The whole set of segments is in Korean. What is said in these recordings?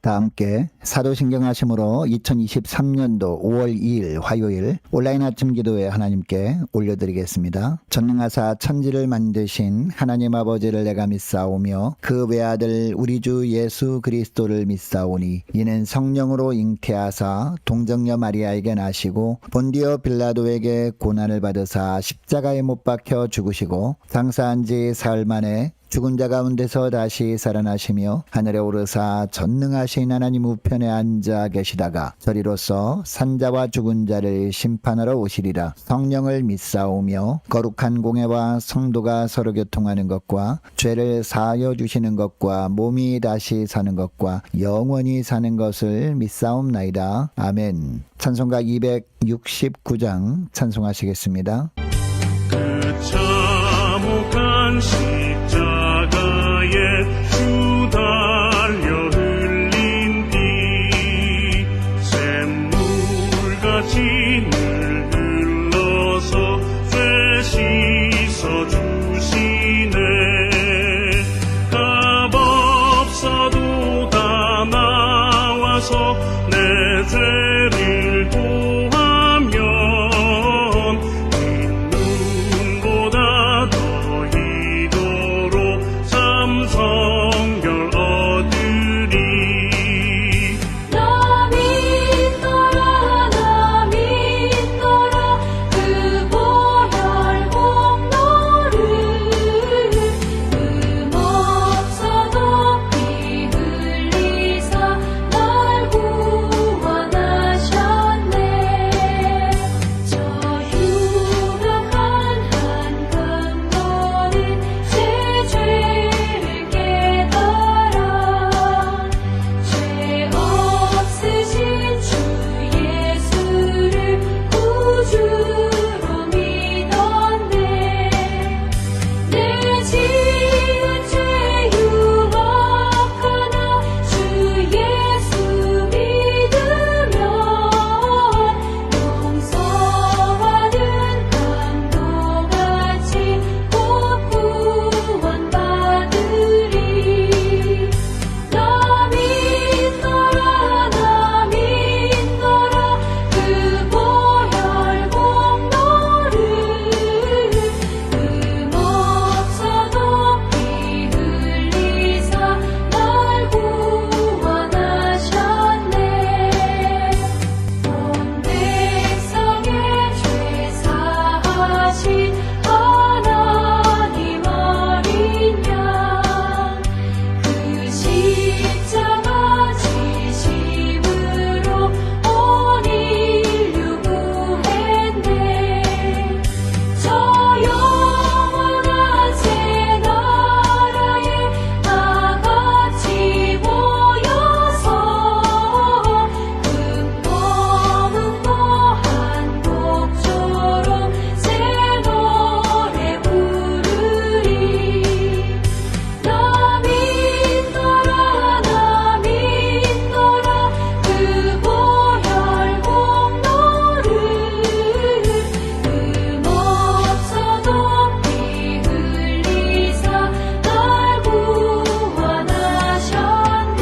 다 함께 사도신경 하심으로 2023년도 5월 2일 화요일 온라인 아침 기도회 하나님께 올려드리겠습니다. 전능하사 천지를 만드신 하나님 아버지를 내가 믿사오며 그 외아들 우리 주 예수 그리스도를 믿사오니 이는 성령으로 잉태하사 동정녀 마리아에게 나시고 본디오 빌라도에게 고난을 받으사 십자가에 못 박혀 죽으시고 장사한 지 사흘 만에 죽은 자 가운데서 다시 살아나시며 하늘에 오르사 전능하신 하나님 우편에 앉아 계시다가 저리로서 산자와 죽은 자를 심판하러 오시리라. 성령을 믿사오며 거룩한 공회와 성도가 서로 교통하는 것과 죄를 사하여 주시는 것과 몸이 다시 사는 것과 영원히 사는 것을 믿사옵나이다. 아멘. 찬송가 269장 찬송하시겠습니다. 그 참혹한 십자가에 주 달려 흘린 피 샘물같이 늘 흘러서 죄 씻어 주시네. 값없어도 다 나와서 내 죄를 보하면 성결 얻으리. 나 믿노라 그 보혈 공로를 흠없어도 피 흘리사 날 구원하셨네. 저 유력한 한 근거는 제 죄를 깨달아 죄 없으신 주 예수를 구주로 믿었네. 내 지은 죄 유혹하나 주 예수 믿으면 용서하는 강도같이 곧 구원받으리. 나 믿노라 그 보혈 공로를 흠없어도 피 흘리사 날 구원하셨네. 온 백성의 죄 사하신 하나님 어린 양 그 십자가 지심으로 온 인류 구했네. 저 영원한 새 나라에 다 같이 모여서 흠없고 한복처럼 새 노래 부르리. 나 믿노라 그 보혈 공로를 흠없어도 피 흘리사 날 구원하셨네.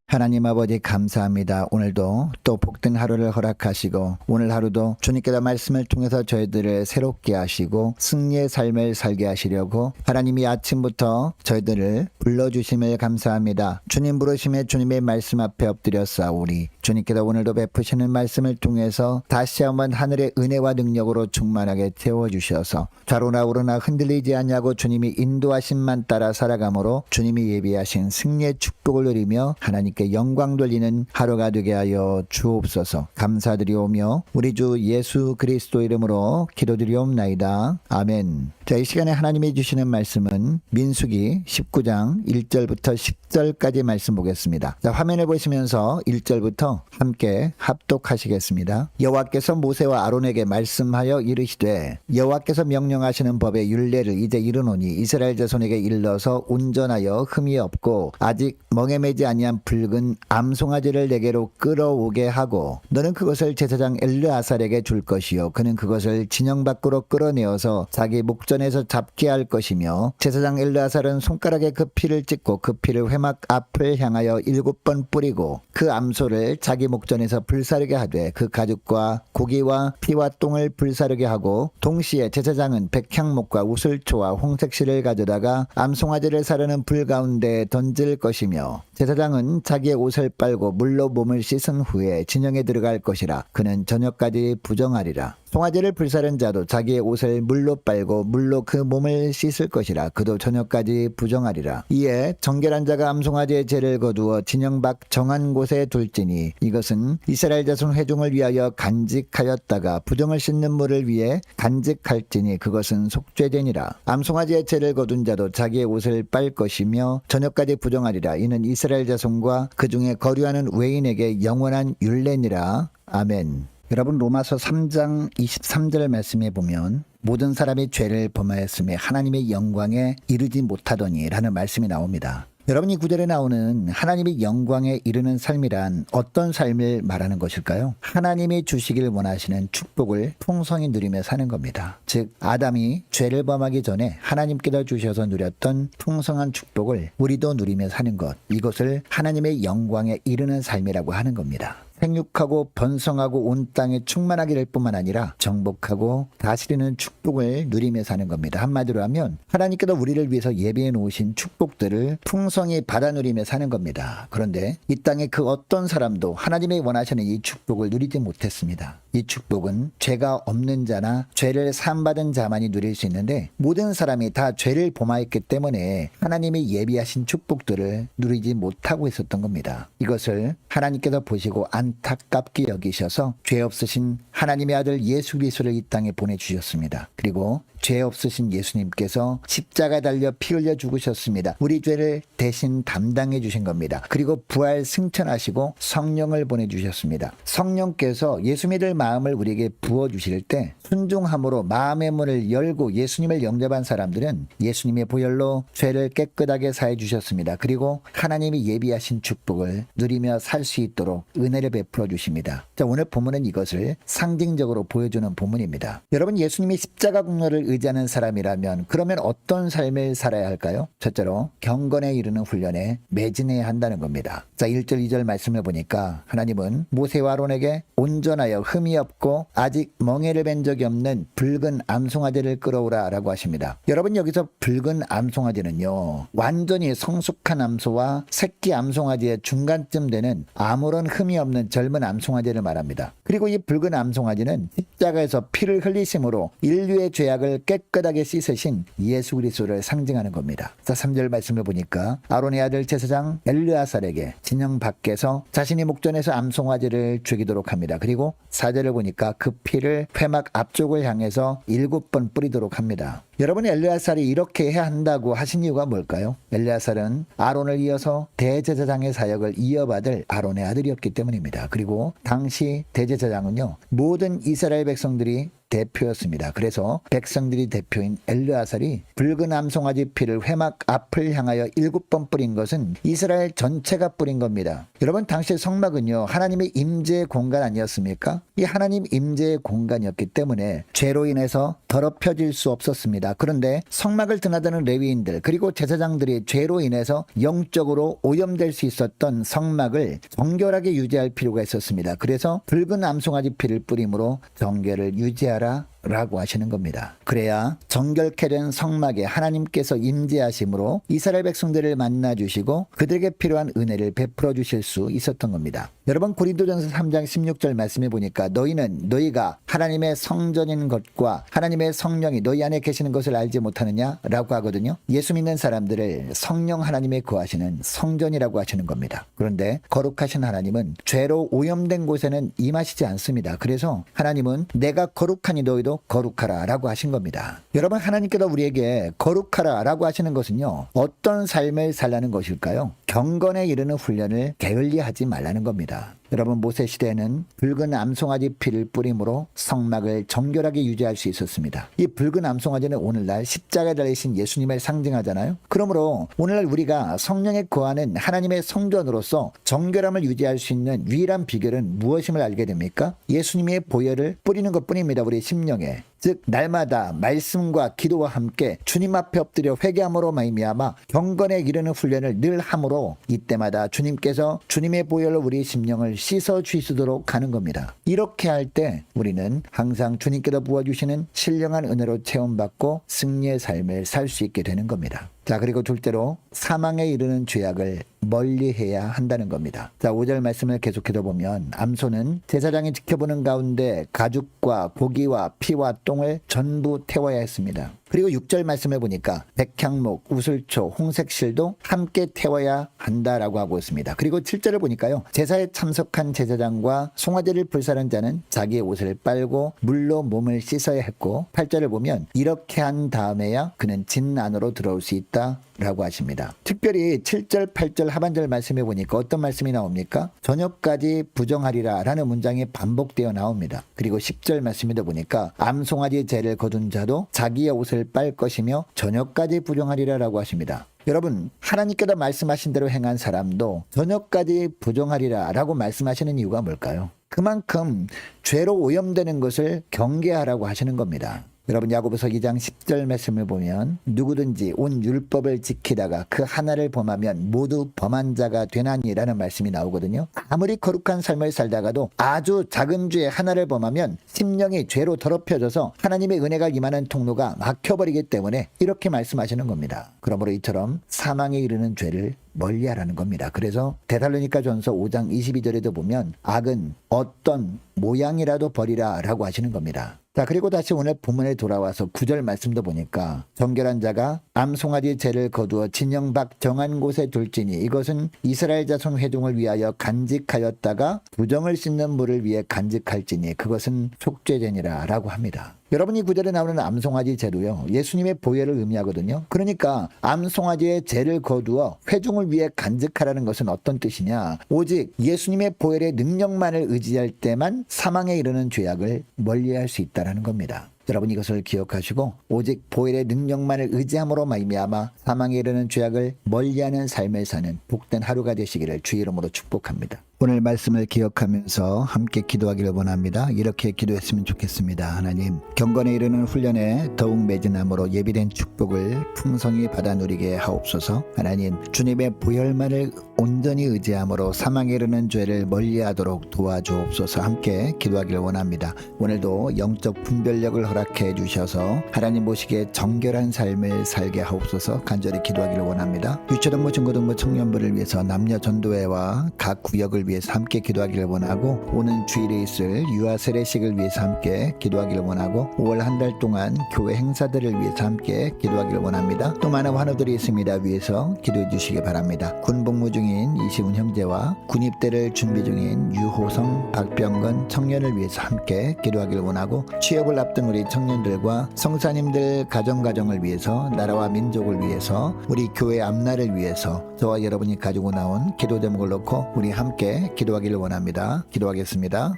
하나님 아버지 감사합니다. 오늘도 또 복된 하루를 허락하시고 오늘 하루도 주님께서 말씀을 통해서 저희들을 새롭게 하시고 승리의 삶을 살게 하시려고 하나님이 아침부터 저희들을 불러주심을 감사합니다. 주님 부르심에 주님의 말씀 앞에 엎드려 싸우리. 주님께서 오늘도 베푸시는 말씀을 통해서 다시 한번 하늘의 은혜와 능력으로 충만하게 채워주셔서 좌로나 우로나 흔들리지 않냐고 주님이 인도하심만 따라 살아가므로 주님이 예비하신 승리의 축복을 누리며 하나님께 영광 돌리는 하루가 되게 하여 주옵소서. 감사드리오며 우리 주 예수 그리스도 이름으로 기도드리옵나이다. 아멘. 자, 이 시간에 하나님이 주시는 말씀은 민수기 19장 1절부터 10절까지 말씀 보겠습니다. 자, 화면을 보시면서 1절부터 함께 합독하시겠습니다. 여호와께서 모세와 아론에게 말씀하여 이르시되 여호와께서 명령하시는 법의 율례를 이제 이르노니 이스라엘 자손에게 일러서 온전하여 흠이 없고 아직 멍에 매지 아니한 붉은 암송아지를 내게로 끌어오게 하고 너는 그것을 제사장 엘르아살에게 줄 것이요 그는 그것을 진영 밖으로 끌어내어서 자기 목전에서 잡게 할 것이며 제사장 엘르아살은 손가락에 그 피를 찍고 그 피를 회막 앞을 향하여 7번 뿌리고 그 암소를 자기 목전에서 불사르게 하되 그 가죽과 고기와 피와 똥을 불사르게 하고 동시에 제사장은 백향목과 우슬초와 홍색실을 가져다가 암송아지를 사르는 불 가운데 던질 것이며 제사장은 자기의 옷을 빨고 물로 몸을 씻은 후에 진영에 들어갈 것이라. 그는 저녁까지 부정하리라. 송아지를 불사른 자도 자기의 옷을 물로 빨고 물로 그 몸을 씻을 것이라. 그도 저녁까지 부정하리라. 이에 정결한 자가 암송아지의 죄를 거두어 진영 밖 정한 곳에 둘지니 이것은 이스라엘 자손 회중을 위하여 간직하였다가 부정을 씻는 물을 위해 간직할지니 그것은 속죄죄니라. 암송아지의 죄를 거둔 자도 자기의 옷을 빨 것이며 저녁까지 부정하리라. 이는 이스라엘 자손과 그 중에 거류하는 외인에게 영원한 율례니라. 아멘. 여러분, 로마서 3장 23절 말씀에 보면 모든 사람이 죄를 범하였음에 하나님의 영광에 이르지 못하더니 라는 말씀이 나옵니다. 여러분, 이 구절에 나오는 하나님의 영광에 이르는 삶이란 어떤 삶을 말하는 것일까요? 하나님이 주시길 원하시는 축복을 풍성히 누리며 사는 겁니다. 즉 아담이 죄를 범하기 전에 하나님께서 주셔서 누렸던 풍성한 축복을 우리도 누리며 사는 것, 이것을 하나님의 영광에 이르는 삶이라고 하는 겁니다. 생육하고 번성하고 온 땅에 충만하게 뿐만 아니라 정복하고 다스리는 축복을 누리며 사는 겁니다. 한마디로 하면 하나님께서 우리를 위해서 예비해 놓으신 축복들을 풍성히 받아 누리며 사는 겁니다. 그런데 이 땅에 그 어떤 사람도 하나님이 원하시는 이 축복을 누리지 못했습니다. 이 축복은 죄가 없는 자나 죄를 사함받은 자만이 누릴 수 있는데 모든 사람이 다 죄를 범하였기 때문에 하나님이 예비하신 축복들을 누리지 못하고 있었던 겁니다. 이것을 하나님께서 보시고 안타깝게 여기셔서 죄 없으신 하나님의 아들 예수 그리스도를 이 땅에 보내주셨습니다. 그리고 죄 없으신 예수님께서 십자가에 달려 피 흘려 죽으셨습니다. 우리 죄를 대신 담당해 주신 겁니다. 그리고 부활 승천하시고 성령을 보내주셨습니다. 성령께서 예수 믿을 마음을 우리에게 부어주실 때 순종함으로 마음의 문을 열고 예수님을 영접한 사람들은 예수님의 보혈로 죄를 깨끗하게 사해 주셨습니다. 그리고 하나님이 예비하신 축복을 누리며 살 수 있도록 은혜를 베풀어 주십니다. 자, 오늘 본문은 이것을 상징적으로 보여주는 본문입니다. 여러분, 예수님이 십자가 공로를 의지하는 사람이라면 그러면 어떤 삶을 살아야 할까요? 첫째로 경건에 이르는 훈련에 매진해야 한다는 겁니다. 자, 1절 2절 말씀을 보니까 하나님은 모세와 아론에게 온전하여 흠이 없고 아직 멍에를 뵌 적이 없는 붉은 암송아지를 끌어오라 라고 하십니다. 여러분, 여기서 붉은 암송아지는요, 완전히 성숙한 암소와 새끼 암송아지의 중간쯤 되는 아무런 흠이 없는 젊은 암송아지를 말합니다. 그리고 이 붉은 암송아지는 십자가에서 피를 흘리심으로 인류의 죄악을 깨끗하게 씻으신 예수 그리스도를 상징하는 겁니다. 자, 3절 말씀을 보니까 아론의 아들 제사장 엘르아살에게 진영 밖에서 자신이 목전에서 암송아지를 죽이도록 합니다. 그리고 4절을 보니까 그 피를 회막 앞쪽을 향해서 7번 뿌리도록 합니다. 여러분, 엘르아살이 이렇게 해야 한다고 하신 이유가 뭘까요? 엘르아살은 아론을 이어서 대제사장의 사역을 이어받을 아론의 아들이었기 때문입니다. 그리고 당시 대제사장은요, 모든 이스라엘 백성들이 대표였습니다. 그래서 백성들이 대표인 엘르아살이 붉은 암송아지 피를 회막 앞을 향하여 7번 뿌린 것은 이스라엘 전체가 뿌린 겁니다. 여러분, 당시 성막은요, 하나님의 임재의 공간 아니었습니까? 이 하나님 임재의 공간이었기 때문에 죄로 인해서 더럽혀질 수 없었습니다. 그런데 성막을 드나드는 레위인들 그리고 제사장들이 죄로 인해서 영적으로 오염될 수 있었던 성막을 정결하게 유지할 필요가 있었습니다. 그래서 붉은 암송아지 피를 뿌림으로 정결을 유지하라 라고 하시는 겁니다. 그래야 정결케 된 성막에 하나님께서 임재하심으로 이스라엘 백성들을 만나주시고 그들에게 필요한 은혜를 베풀어 주실 수 있었던 겁니다. 여러분, 고린도전서 3장 16절 말씀해 보니까 너희가 하나님의 성전인 것과 하나님의 성령이 너희 안에 계시는 것을 알지 못하느냐 라고 하거든요. 예수 믿는 사람들을 성령 하나님의 거하시는 성전이라고 하시는 겁니다. 그런데 거룩하신 하나님은 죄로 오염된 곳에는 임하시지 않습니다. 그래서 하나님은 내가 거룩하니 너희도 거룩하라 라고 하신 겁니다. 여러분, 하나님께서 우리에게 거룩하라 라고 하시는 것은요, 어떤 삶을 살라는 것일까요? 경건에 이르는 훈련을 게을리하지 말라는 겁니다. 여러분, 모세 시대에는 붉은 암송아지 피를 뿌림으로 성막을 정결하게 유지할 수 있었습니다. 이 붉은 암송아지는 오늘날 십자가에 달리신 예수님을 상징하잖아요. 그러므로 오늘날 우리가 성령에 거하는 하나님의 성전으로서 정결함을 유지할 수 있는 유일한 비결은 무엇임을 알게 됩니까? 예수님의 보혈을 뿌리는 것뿐입니다. 우리 심령에. 즉 날마다 말씀과 기도와 함께 주님 앞에 엎드려 회개함으로 말미암아 경건에 이르는 훈련을 늘 함으로 이때마다 주님께서 주님의 보혈로 우리 심령을 씻어 주시도록 하는 겁니다. 이렇게 할 때 우리는 항상 주님께서 부어주시는 신령한 은혜로 체험받고 승리의 삶을 살 수 있게 되는 겁니다. 자, 그리고 둘째로 사망에 이르는 죄악을 멀리해야 한다는 겁니다. 자, 5절 말씀을 계속해서 보면 암소는 제사장이 지켜보는 가운데 가죽과 고기와 피와 똥을 전부 태워야 했습니다. 그리고 6절 말씀을 보니까 백향목, 우슬초, 홍색실도 함께 태워야 한다라고 하고 있습니다. 그리고 7절을 보니까요. 제사에 참석한 제사장과 송아지를 불사른 자는 자기의 옷을 빨고 물로 몸을 씻어야 했고 8절을 보면 이렇게 한 다음에야 그는 진 안으로 들어올 수 있다라고 하십니다. 특별히 7절, 8절 하반절 말씀해 보니까 어떤 말씀이 나옵니까? 저녁까지 부정하리라 라는 문장이 반복되어 나옵니다. 그리고 10절 말씀에도 보니까 암송아지 죄를 거둔 자도 자기의 옷을 빨 것이며 저녁까지 부정하리라 라고 하십니다. 여러분, 하나님께서 말씀하신 대로 행한 사람도 저녁까지 부정하리라 라고 말씀하시는 이유가 뭘까요? 그만큼 죄로 오염되는 것을 경계하라고 하시는 겁니다. 여러분, 야고보서 2장 10절 말씀을 보면 누구든지 온 율법을 지키다가 그 하나를 범하면 모두 범한 자가 되나니라는 말씀이 나오거든요. 아무리 거룩한 삶을 살다가도 아주 작은 죄 하나를 범하면 심령이 죄로 더럽혀져서 하나님의 은혜가 임하는 통로가 막혀버리기 때문에 이렇게 말씀하시는 겁니다. 그러므로 이처럼 사망에 이르는 죄를 멀리하라는 겁니다. 그래서 데살로니가전서 5장 22절에도 보면 악은 어떤 모양이라도 버리라 라고 하시는 겁니다. 자, 그리고 다시 오늘 본문에 돌아와서 9절 말씀도 보니까 정결한 자가 암송아지 죄를 거두어 진영 밖 정한 곳에 둘지니 이것은 이스라엘 자손 회중을 위하여 간직하였다가 부정을 씻는 물을 위해 간직할지니 그것은 속죄제니라 라고 합니다. 여러분이 9절에 나오는 암송아지 제도요, 예수님의 보혈을 의미하거든요. 그러니까 암송아지의 죄를 거두어 회중을 위해 간직하라는 것은 어떤 뜻이냐? 오직 예수님의 보혈의 능력만을 의지할 때만 사망에 이르는 죄악을 멀리할 수 있다는 겁니다. 여러분, 이것을 기억하시고 오직 보혈의 능력만을 의지함으로 말미암아 사망에 이르는 죄악을 멀리하는 삶을 사는 복된 하루가 되시기를 주의 이름으로 축복합니다. 오늘 말씀을 기억하면서 함께 기도하기를 원합니다. 이렇게 기도했으면 좋겠습니다. 하나님, 경건에 이르는 훈련에 더욱 매진함으로 예비된 축복을 풍성히 받아 누리게 하옵소서. 하나님, 주님의 보혈만을 온전히 의지함으로 사망에 이르는 죄를 멀리하도록 도와주옵소서. 함께 기도하기를 원합니다. 오늘도 영적 분별력을 허락해 주셔서 하나님 보시기에 정결한 삶을 살게 하옵소서. 간절히 기도하기를 원합니다. 유초등부, 중고등부, 청년부를 위해서 남녀 전도회와 각 구역을 위해서 함께 기도하기를 원하고 오는 주일에 있을 유아 세례식을 위해서 함께 기도하기를 원하고 5월 한 달 동안 교회 행사들을 위해서 함께 기도하기를 원합니다. 또 많은 환우들이 있습니다. 위해서 기도해 주시기 바랍니다. 군 복무 중인 이시훈 형제와 군입대를 준비 중인 유호성, 박병건 청년을 위해서 함께 기도하기를 원하고 취업을 앞둔 우리 청년들과 성사님들 가정을 위해서 나라와 민족을 위해서 우리 교회 앞날을 위해서 저와 여러분이 가지고 나온 기도 제목을 놓고 우리 함께 기도하기를 원합니다. 기도하겠습니다.